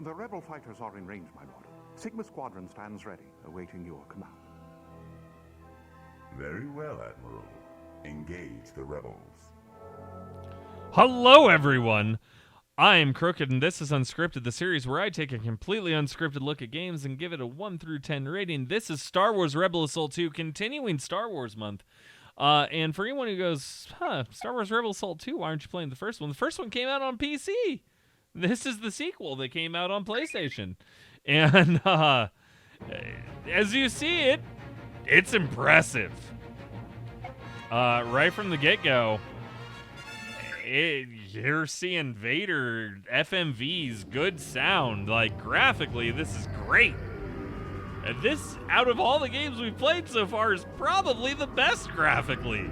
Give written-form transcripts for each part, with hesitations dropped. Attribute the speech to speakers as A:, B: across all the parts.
A: The rebel fighters are in range, my lord. Sigma Squadron stands ready, awaiting your command.
B: Very well, Admiral. Engage the rebels.
C: Hello, everyone. I'm Krooked, and this is Unscripted, the series where I take a completely unscripted look at games and give it a 1 through 10 rating. This is Star Wars Rebel Assault 2, continuing Star Wars month. And for anyone who goes, Star Wars Rebel Assault 2, why aren't you playing the first one? The first one came out on PC. This is the sequel that came out on PlayStation. And as you see it's impressive. Right from the get-go, you're seeing Vader, FMVs, good sound. Like, graphically, this is great. And this, out of all the games we've played so far, is probably the best graphically.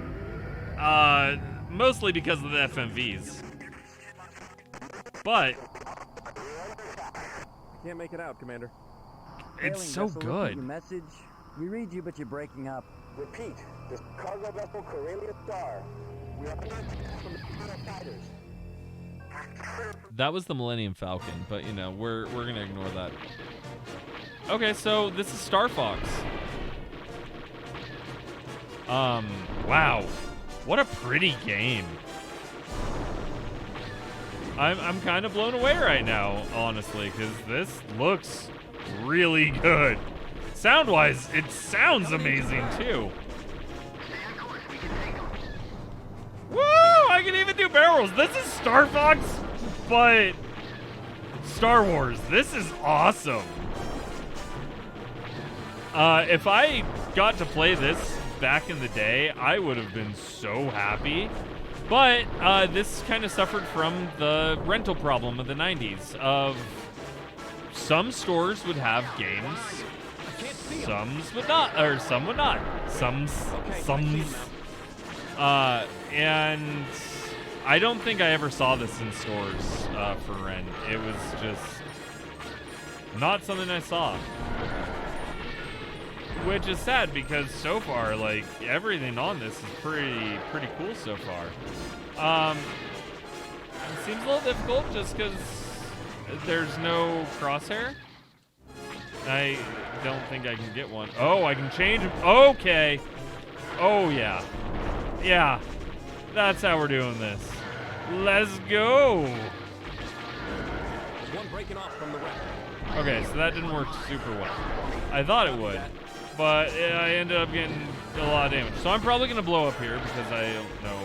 C: Mostly because of the FMVs. But
D: can't make it out, Commander.
C: It's so good.
E: Your message. We read you, but you're breaking up.
F: Repeat. This cargo vessel, Corellia Star. We are under attack from the fighters.
C: That was the Millennium Falcon, but you know, we're gonna ignore that. Okay, so this is Star Fox. Wow. What a pretty game. I'm kind of blown away right now, honestly, because this looks really good. Sound-wise, it sounds amazing, too. Woo! I can even do barrels. This is Star Fox, but Star Wars. This is awesome. If I got to play this back in the day, I would have been so happy. But this kind of suffered from the rental problem of the 90s. Of some stores would have games, some would not, and I don't think I ever saw this in stores for rent. It was just not something I saw. Which is sad because so far, like, everything on this is pretty cool so far. It seems a little difficult just because there's no crosshair. I don't think I can get one. Oh, I can change them. Okay. Oh, yeah. Yeah. That's how we're doing this. Let's go.
D: One breaking off from the wreck.
C: Okay, so that didn't work super well. I thought it would. But I ended up getting a lot of damage. So I'm probably going to blow up here because I don't know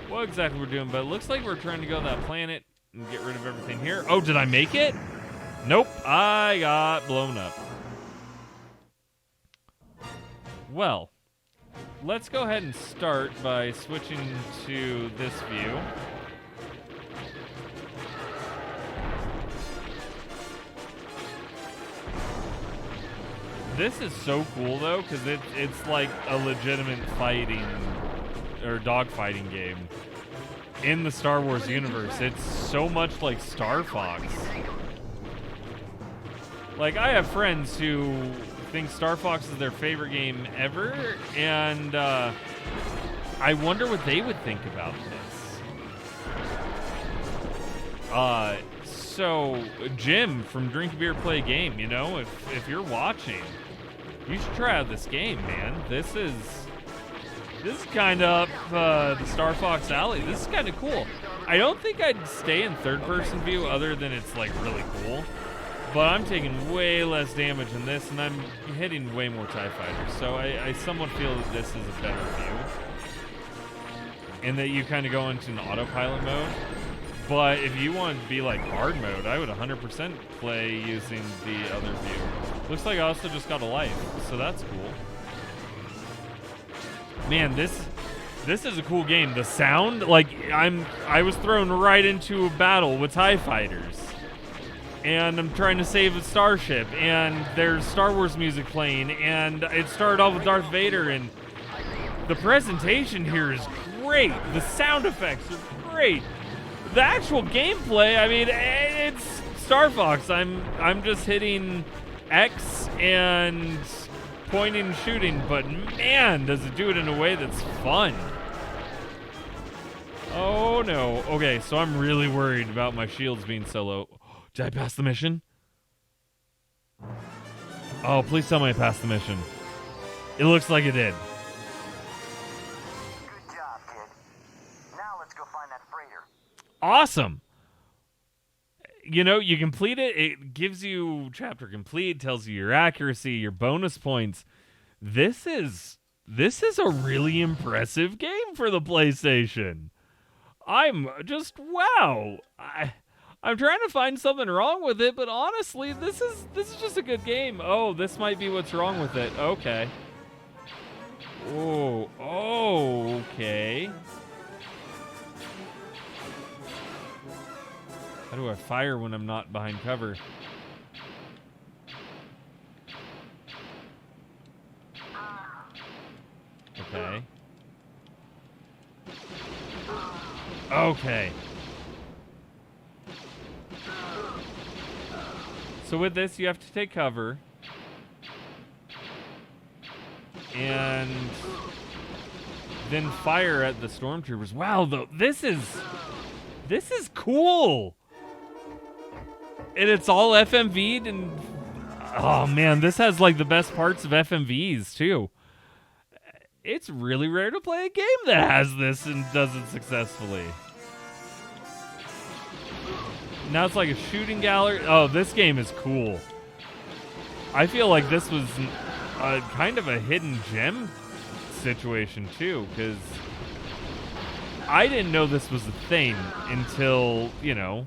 C: what exactly we're doing. But it looks like we're trying to go to that planet and get rid of everything here. Oh, did I make it? Nope. I got blown up. Well, let's go ahead and start by switching to this view. This is so cool, though, because it's like a legitimate fighting or dogfighting game in the Star Wars universe. It's so much like Star Fox. Like, I have friends who think Star Fox is their favorite game ever, and I wonder what they would think about this. So, Jim from Drink a Beer, Play a Game, you know, if you're watching, you should try out this game, man. This is kind of up the Star Fox alley. This is kind of cool. I don't think I'd stay in third-person view other than it's, like, really cool. But I'm taking way less damage in this, and I'm hitting way more TIE fighters. So I somewhat feel that this is a better view. And that you kind of go into an autopilot mode. But if you want to be like hard mode, I would 100% play using the other view. Looks like I also just got a life, so that's cool. Man, this is a cool game. The sound, like, I was thrown right into a battle with TIE fighters. And I'm trying to save a starship, and there's Star Wars music playing, and it started off with Darth Vader, and the presentation here is great. The sound effects are great. The actual gameplay, I mean, it's Star Fox. I'm just hitting X and pointing and shooting, but man, does it do it in a way that's fun. Oh no. Okay, so I'm really worried about my shields being so low. Did I pass the mission? Oh, please tell me I passed the mission. It looks like it did.
F: Good job, kid. Now let's go find that freighter.
C: Awesome. You know, you complete it. It gives you chapter complete, tells you your accuracy, your bonus points. This is a really impressive game for the PlayStation. I'm just wow. I'm trying to find something wrong with it, but honestly, this is just a good game. Oh, this might be what's wrong with it. Okay. Oh, okay. How do I fire when I'm not behind cover? Okay. Okay. So with this, you have to take cover. And then fire at the stormtroopers. Wow, though, this is cool. And it's all FMV'd, and oh man, this has like the best parts of FMVs too. It's really rare to play a game that has this and does it successfully. Now it's like a shooting gallery. Oh, this game is cool. I feel like this was kind of a hidden gem situation too, because I didn't know this was a thing until, you know,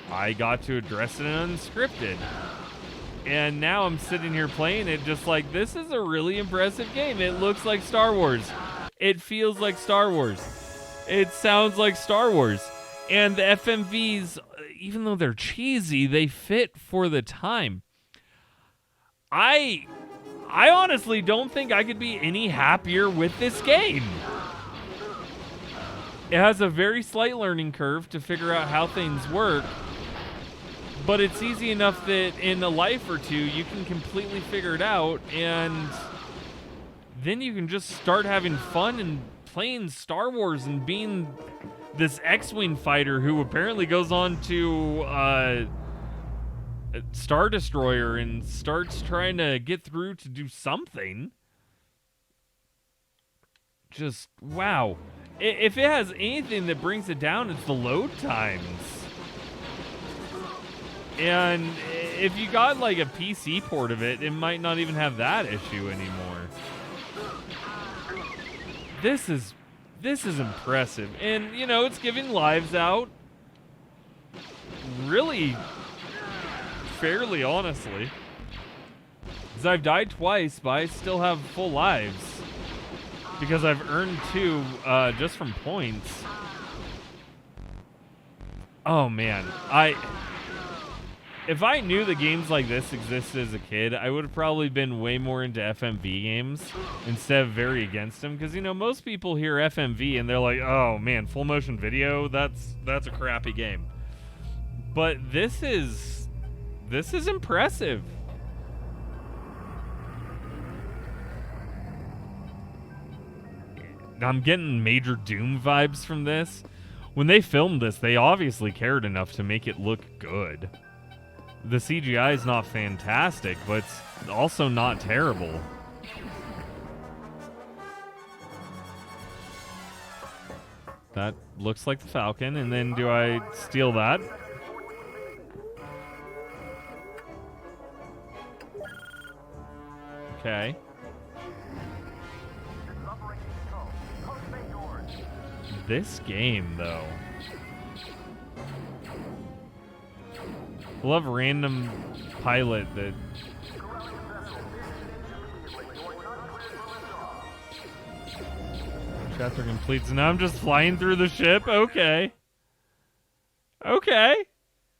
C: I got to address it in Unscripted. And now I'm sitting here playing it just like, this is a really impressive game. It looks like Star Wars. It feels like Star Wars. It sounds like Star Wars. And the FMVs, even though they're cheesy, they fit for the time. I honestly don't think I could be any happier with this game. It has a very slight learning curve to figure out how things work, but it's easy enough that in a life or two you can completely figure it out, and then you can just start having fun and playing Star Wars and being this X-Wing fighter who apparently goes on to Star Destroyer and starts trying to get through to do something. Just wow. If it has anything that brings it down, it's the load times. And if you got like a PC port of it, it might not even have that issue anymore. This is impressive. And, you know, it's giving lives out really fairly, honestly. Because I've died twice, but I still have full lives. Because I've earned 2 just from points. Oh, man. If I knew that games like this existed as a kid, I would have probably been way more into FMV games instead of very against them. Because, you know, most people hear FMV and they're like, oh, man, full motion video? That's a crappy game. But this is impressive. I'm getting Major Doom vibes from this. When they filmed this, they obviously cared enough to make it look good. The CGI is not fantastic, but it's also not terrible. That looks like the Falcon, and then do I steal that? Okay. This game, though. I love random pilot that... Chapter completes, and now I'm just flying through the ship? Okay. Okay.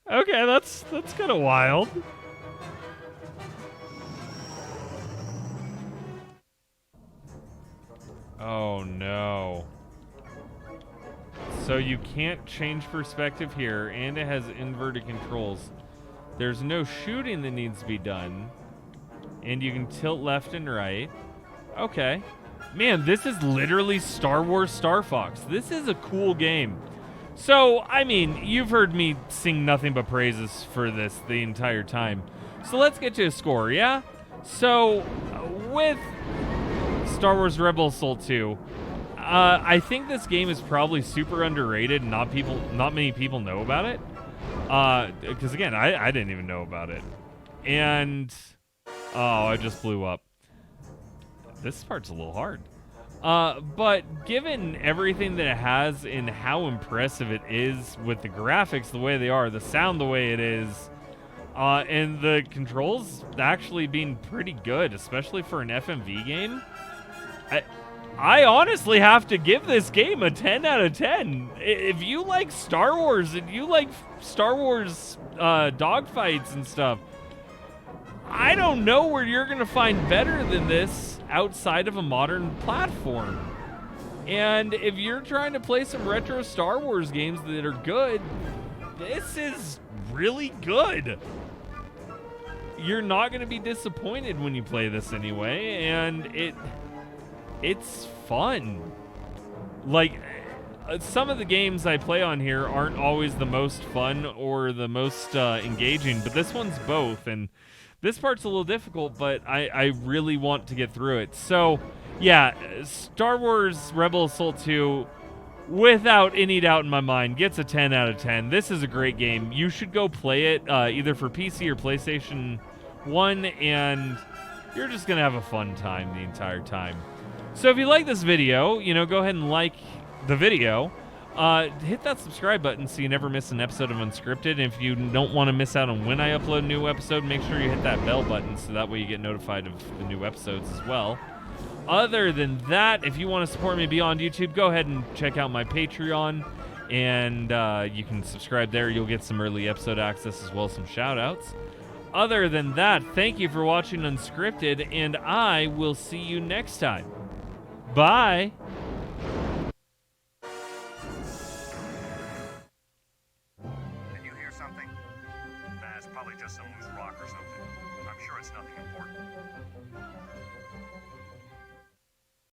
C: Okay, that's kind of wild. Oh, no. So you can't change perspective here, and it has inverted controls. There's no shooting that needs to be done, and you can tilt left and right. Okay. Man, this is literally Star Wars Star Fox. This is a cool game. So, I mean, you've heard me sing nothing but praises for this the entire time. So let's get to a score, yeah? So, with Star Wars Rebel Assault 2, I think this game is probably super underrated and not many people know about it. Because again, I didn't even know about it. And, oh, I just blew up. This part's a little hard. But given everything that it has and how impressive it is with the graphics the way they are, the sound the way it is, and the controls actually being pretty good, especially for an FMV game, I honestly have to give this game a 10 out of 10. If you like Star Wars and you like Star Wars dogfights and stuff, I don't know where you're going to find better than this outside of a modern platform. And if you're trying to play some retro Star Wars games that are good, this is really good. You're not going to be disappointed when you play this anyway, and it's fun. Like, some of the games I play on here aren't always the most fun or the most engaging, but this one's both, and this part's a little difficult, but I really want to get through it. So, yeah, Star Wars Rebel Assault 2, without any doubt in my mind, gets a 10 out of 10. This is a great game. You should go play it either for PC or PlayStation 1, and you're just going to have a fun time the entire time. So if you like this video, go ahead and like the video. Hit that subscribe button so you never miss an episode of Unscripted. And if you don't want to miss out on when I upload a new episode, make sure you hit that bell button so that way you get notified of the new episodes as well. Other than that, if you want to support me beyond YouTube, go ahead and check out my Patreon. And you can subscribe there. You'll get some early episode access as well as some shout-outs. Other than that, thank you for watching Unscripted, and I will see you next time. Bye!
G: Did you hear something? Nah, it's probably just some loose rock or something. I'm sure it's nothing important.